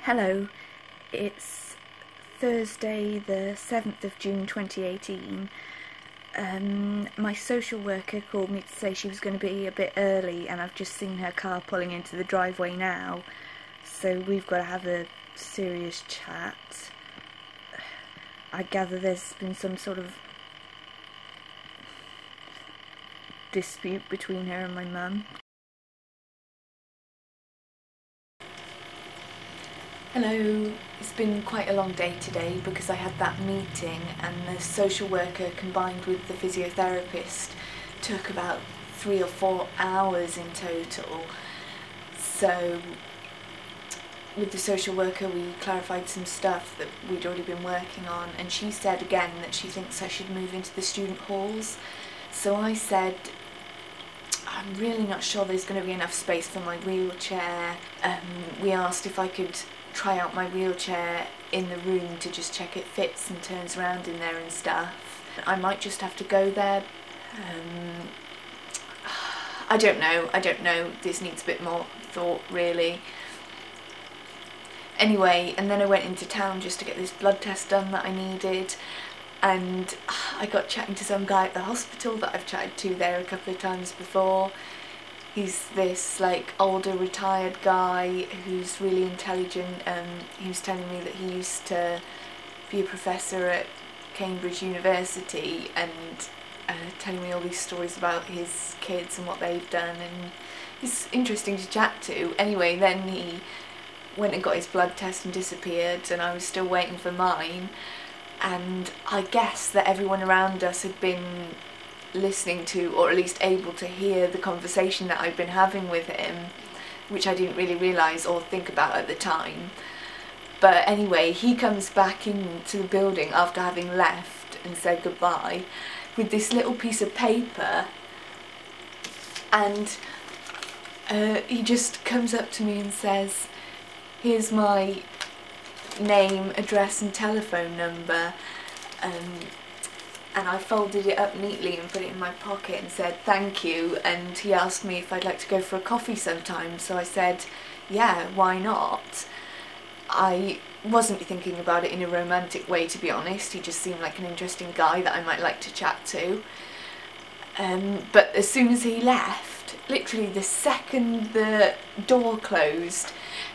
Hello, it's Thursday the 7th of June 2018. My social worker called me to say she was going to be a bit early, and I've just seen her car pulling into the driveway now, so we've got to have a serious chat. I gather there's been some sort of dispute between her and my mum. Hello, it's been quite a long day today because I had that meeting and the social worker combined with the physiotherapist took about 3 or 4 hours in total. So with the social worker we clarified some stuff that we'd already been working on, and she said again that she thinks I should move into the student halls. So I said I'm really not sure there's going to be enough space for my wheelchair. We asked if I could try out my wheelchair in the room to just check it fits and turns around in there and stuff. I might just have to go there. I don't know, this needs a bit more thought really. Anyway, and then I went into town just to get this blood test done that I needed, and I got chatting to some guy at the hospital that I've chatted to there a couple of times before. He's this like older retired guy who's really intelligent. He was telling me that he used to be a professor at Cambridge University and telling me all these stories about his kids and what they've done, and he's interesting to chat to. Anyway, then he went and got his blood test and disappeared, and I was still waiting for mine, and I guess that everyone around us had been listening to, or at least able to hear, the conversation that I'd been having with him, which I didn't really realise or think about at the time. But anyway, he comes back into the building after having left and said goodbye with this little piece of paper, and he just comes up to me and says, "Here's my name, address and telephone number." And I folded it up neatly and put it in my pocket and said thank you, and he asked me if I'd like to go for a coffee sometime, so I said yeah, why not. I wasn't thinking about it in a romantic way, to be honest. He just seemed like an interesting guy that I might like to chat to. But as soon as he left, literally the second the door closed,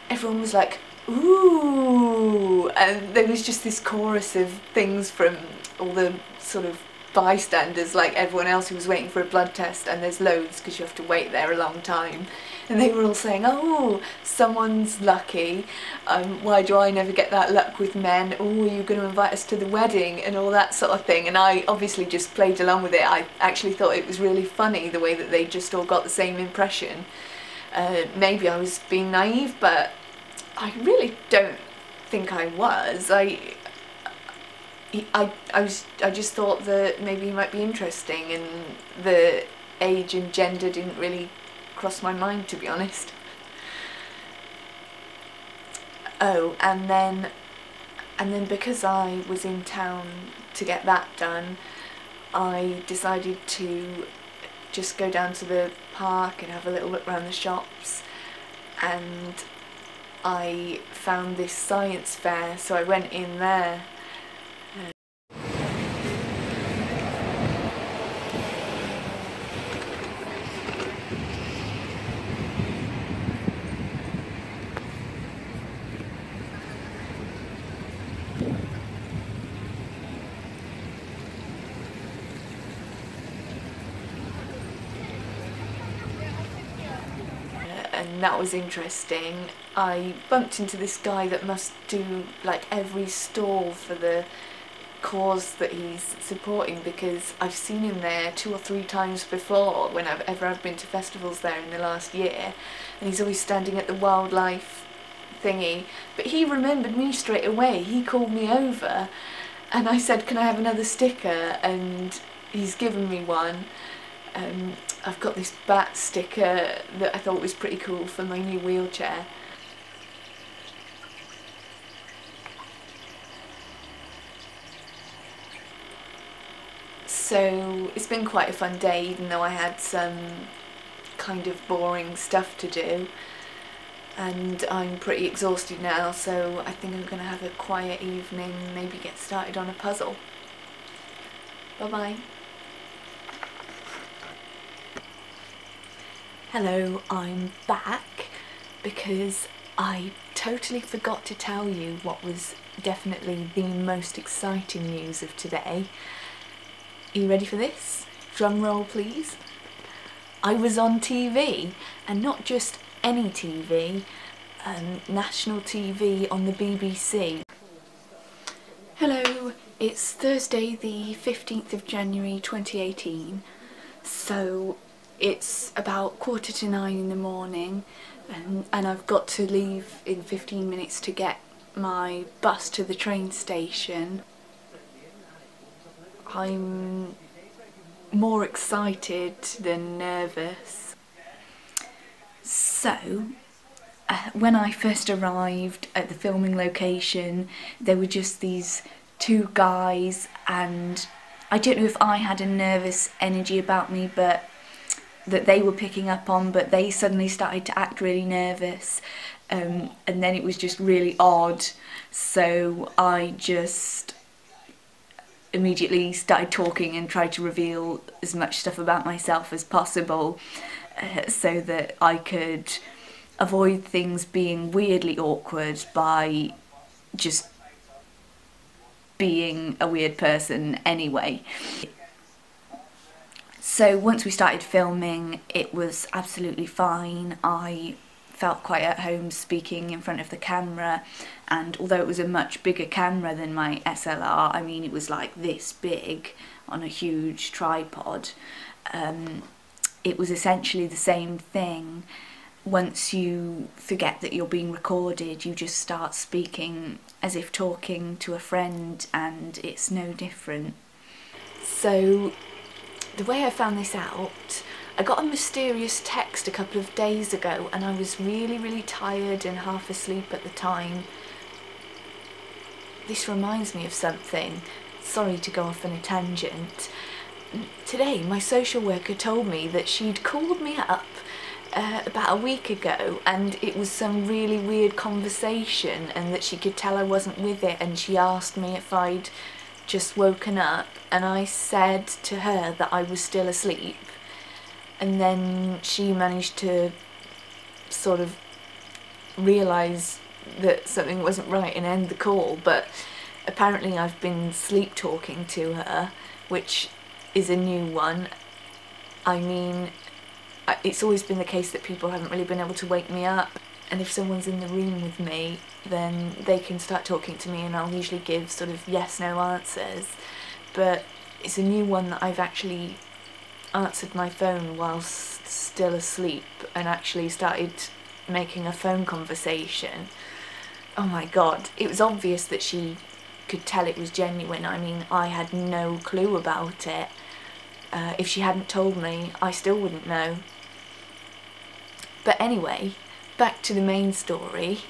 everyone was like, "Ooh," and there was just this chorus of things from all the sort of bystanders, like everyone else who was waiting for a blood test, and there's loads because you have to wait there a long time, and they were all saying, "Oh, someone's lucky, why do I never get that luck with men, oh, are you going to invite us to the wedding," and all that sort of thing. And I obviously just played along with it. I actually thought it was really funny the way that they just all got the same impression. Maybe I was being naive, but I really don't think I was. I just thought that maybe he might be interesting, and the age and gender didn't really cross my mind, to be honest. Oh, and then because I was in town to get that done, I decided to just go down to the park and have a little look around the shops, and I found this science fair, so I went in there. And that was interesting. I bumped into this guy that must do like every stall for the cause that he's supporting, because I've seen him there 2 or 3 times before whenever I've been to festivals there in the last year, and he's always standing at the wildlife thingy. But he remembered me straight away. He called me over and I said, "Can I have another sticker?" and he's given me one. I've got this bat sticker that I thought was pretty cool for my new wheelchair. So it's been quite a fun day, even though I had some kind of boring stuff to do. and I'm pretty exhausted now, so I think I'm going to have a quiet evening, maybe get started on a puzzle. Bye bye. Hello, I'm back because I totally forgot to tell you what was definitely the most exciting news of today. Are you ready for this? Drum roll please. I was on TV, and not just any TV, national TV on the BBC. Hello, it's Thursday the 15th of January 2018, so it's about 9:15 in the morning, and I've got to leave in 15 minutes to get my bus to the train station. I'm more excited than nervous. So, when I first arrived at the filming location, there were just these two guys, and I don't know if I had a nervous energy about me, but that they were picking up on, but they suddenly started to act really nervous, and then it was just really odd, so I just immediately started talking and tried to reveal as much stuff about myself as possible, so that I could avoid things being weirdly awkward by just being a weird person anyway. So once we started filming, it was absolutely fine. I felt quite at home speaking in front of the camera, and although it was a much bigger camera than my SLR, I mean it was like this big on a huge tripod, it was essentially the same thing. Once you forget that you're being recorded, you just start speaking as if talking to a friend, and it's no different. So the way I found this out, I got a mysterious text a couple of days ago, and I was really tired and half asleep at the time. This reminds me of something. Sorry to go off on a tangent. Today my social worker told me that she'd called me up about a week ago, and it was some really weird conversation, and that she could tell I wasn't with it, and she asked me if I'd just woken up, and I said to her that I was still asleep, and then she managed to sort of realise that something wasn't right and end the call. But apparently I've been sleep talking to her, which is a new one. I mean, it's always been the case that people haven't really been able to wake me up, and if someone's in the room with me, then they can start talking to me, and I'll usually give sort of yes/no answers. But it's a new one that I've actually answered my phone whilst still asleep and actually started making a phone conversation. Oh my god, it was obvious that she could tell it was genuine. I mean, I had no clue about it. If she hadn't told me, I still wouldn't know. But anyway, back to the main story.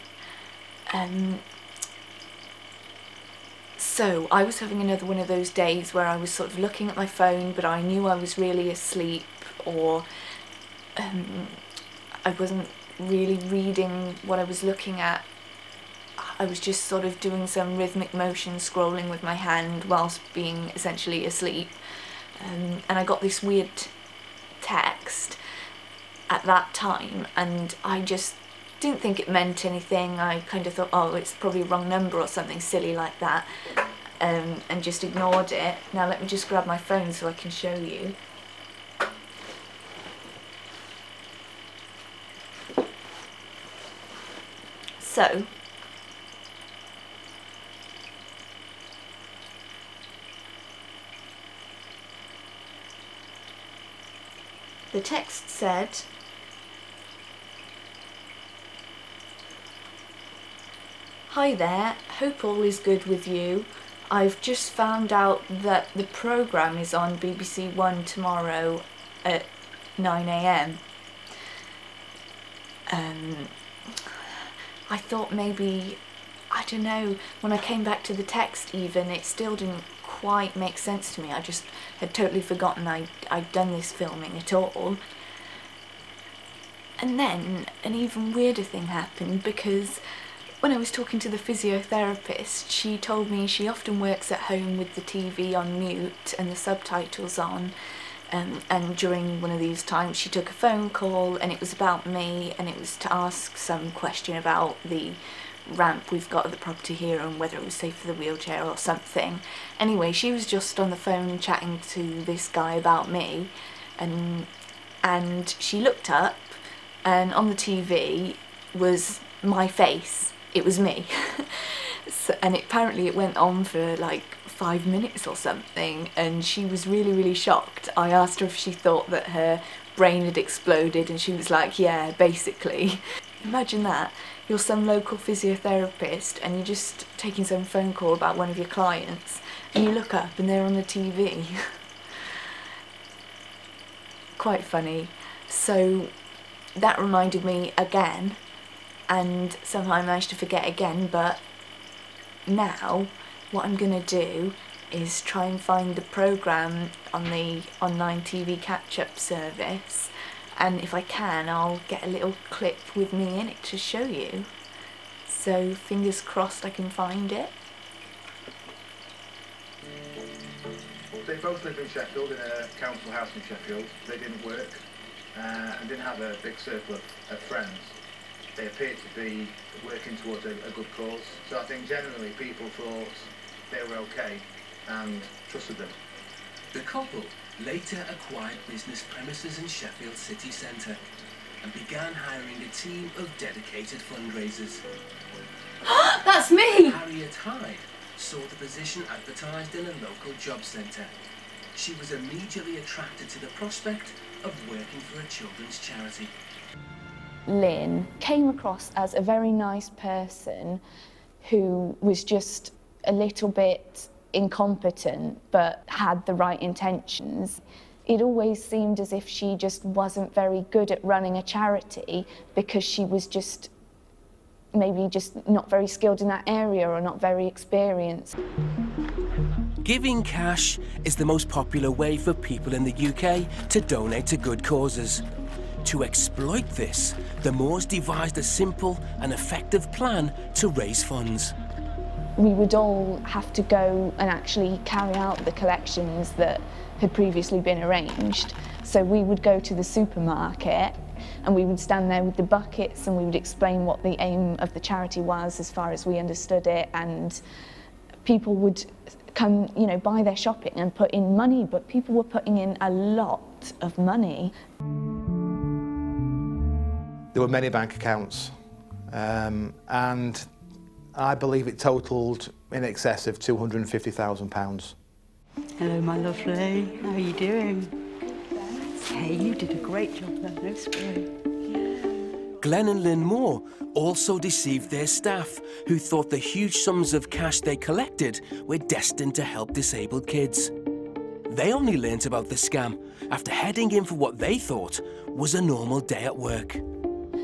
So I was having another one of those days where I was sort of looking at my phone, but I knew I was really asleep, or I wasn't really reading what I was looking at. I was just sort of doing some rhythmic motion, scrolling with my hand whilst being essentially asleep, and I got this weird text at that time, and I just didn't think it meant anything. I kind of thought, oh, it's probably a wrong number or something silly like that, and just ignored it. Now let me just grab my phone so I can show you. So the text said, "Hi there, hope all is good with you. I've just found out that the programme is on BBC One tomorrow at 9 AM. I thought maybe, I don't know, when I came back to the text even, it still didn't quite make sense to me. I just had totally forgotten I'd done this filming at all. And then an even weirder thing happened, because when I was talking to the physiotherapist, she told me she often works at home with the TV on mute and the subtitles on, and during one of these times she took a phone call and it was about me, and it was to ask some question about the ramp we've got at the property here and whether it was safe for the wheelchair or something. Anyway, she was just on the phone chatting to this guy about me, and she looked up, and on the TV was my face. It was me. So, and apparently it went on for like 5 minutes or something, and she was really, really shocked. I asked her if she thought that her brain had exploded, and she was like, yeah, basically. Imagine that. You're some local physiotherapist and you're just taking some phone call about one of your clients, and you look up and they're on the TV. Quite funny. So that reminded me again, and somehow I managed to forget again, but now what I'm going to do is try and find the programme on the online TV catch-up service, and if I can I'll get a little clip with me in it to show you. So fingers crossed I can find it. They both lived in Sheffield, in a council house in Sheffield. They didn't work and didn't have a big circle of friends. They appeared to be working towards a good cause. So I think generally people thought they were okay and trusted them. The couple later acquired business premises in Sheffield city centre and began hiring a team of dedicated fundraisers. That's me! Harriet Hyde saw the position advertised in a local job centre. She was immediately attracted to the prospect of working for a children's charity. Lynn came across as a very nice person who was just a little bit incompetent but had the right intentions. It always seemed as if she just wasn't very good at running a charity because she was just maybe just not very skilled in that area or not very experienced. Giving cash is the most popular way for people in the UK to donate to good causes. To exploit this, the Moores devised a simple and effective plan to raise funds. We would all have to go and actually carry out the collections that had previously been arranged. So we would go to the supermarket and we would stand there with the buckets and we would explain what the aim of the charity was as far as we understood it, and people would come, you know, buy their shopping and put in money, but people were putting in a lot of money. There were many bank accounts, and I believe it totalled in excess of £250,000. Hello, my lovely. How are you doing? Hey, you did a great job there. No spray. Glenn and Lynn Moore also deceived their staff, who thought the huge sums of cash they collected were destined to help disabled kids. They only learnt about the scam after heading in for what they thought was a normal day at work.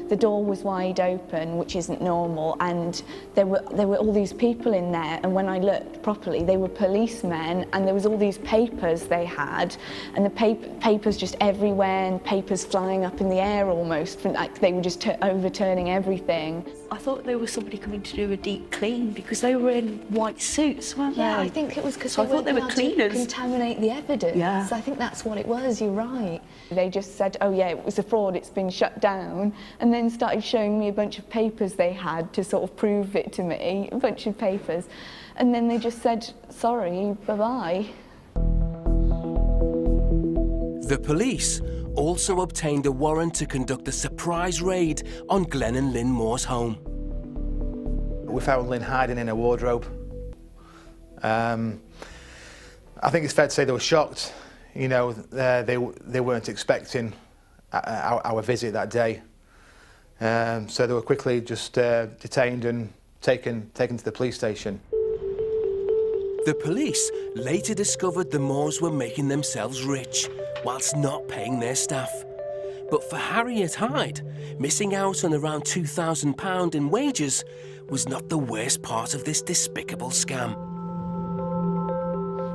The door was wide open, which isn't normal, and there were all these people in there, and when I looked properly, they were policemen, and there was all these papers they had, and the papers just everywhere, and papers flying up in the air almost, like they were just overturning everything. I thought there was somebody coming to do a deep clean because they were in white suits, weren't they? Yeah, I think it was because I thought they were cleaners. To contaminate the evidence. Yeah. I think that's what it was, you're right. They just said, oh yeah, it was a fraud, it's been shut down, and then started showing me a bunch of papers they had to sort of prove it to me, a bunch of papers, and then they just said, sorry, bye-bye. The police also obtained a warrant to conduct a surprise raid on Glenn and Lynn Moore's home. We found Lynn hiding in a wardrobe. I think it's fair to say they were shocked. You know, they weren't expecting our visit that day. So they were quickly just detained and taken to the police station. The police later discovered the Moores were making themselves rich whilst not paying their staff. But for Harriet Hyde, missing out on around £2,000 in wages was not the worst part of this despicable scam.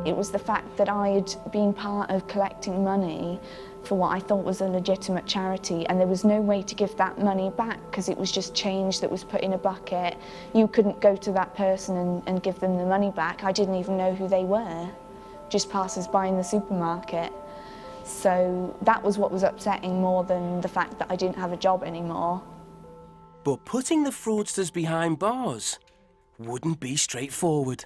It was the fact that I had been part of collecting money for what I thought was a legitimate charity, and there was no way to give that money back because it was just change that was put in a bucket. You couldn't go to that person and give them the money back. I didn't even know who they were, just passers-by in the supermarket. So that was what was upsetting more than the fact that I didn't have a job anymore. But putting the fraudsters behind bars wouldn't be straightforward.